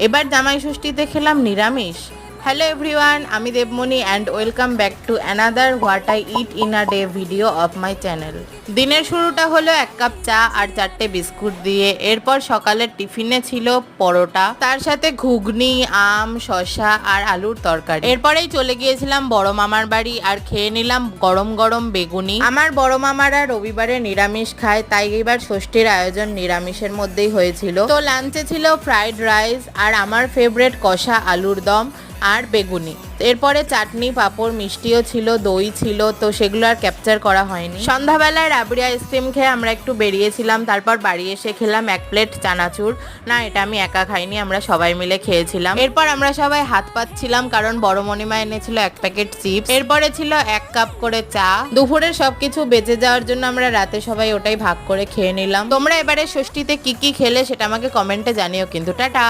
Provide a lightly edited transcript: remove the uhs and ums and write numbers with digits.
এবার জামাই ষষ্ঠীতে খেলাম নিরামিষ। হ্যালো এভরিওয়ান, আমি Debmani and welcome back to another what I eat in a day video of my channel. দিনের শুরুটা হলো 1 কাপ চা আর 4টে বিস্কুট দিয়ে। এরপর সকালের টিফিনে ছিল পরোটা, তার সাথে ঘুগনি, আম, শসা আর আলুর তরকারি। এরপরেই চলে গিয়েছিলাম বড় মামার বাড়ি আর খেয়ে নিলাম গরম গরম বেগুনি। আমার বড় মামারা রবিবারে নিরামিষ খায়, তাই এবার ষষ্ঠীর আয়োজন নিরামিষের মধ্যেই হয়েছিল। তো লাঞ্চে ছিল ফ্রাইড রাইস আর আমার ফেভারিট কষা আলুর দম আর বেগুনি। এরপরে চাটনি, পাঁপড়, মিষ্টিও ছিল, দই ছিল, তো সেগুলো আর ক্যাপচার করা হয়নি। সন্ধ্যাবেলায় রাবড়ি আইসক্রিম খেয়ে আমরা একটু বেরিয়েছিলাম, তারপর বাড়ি এসে খেলাম 1 প্লেট চানাচুর। না, এটা আমি একা খাইনি, আমরা সবাই মিলে খেয়েছিলাম। এরপর আমরা সবাই হাত পাচ্ছিলাম কারণ বড় মণিমা এনেছিল 1 প্যাকেট চিপস। এরপরে ছিল 1 কাপ করে চা। দুপুরের সবকিছু বেঁচে যাওয়ার জন্য আমরা রাতে সবাই ওটাই ভাগ করে খেয়ে নিলাম। তোমরা এবারে ষষ্ঠীতে কি কি খেলে সেটা আমাকে কমেন্টে জানিও কিন্তু। টাটা।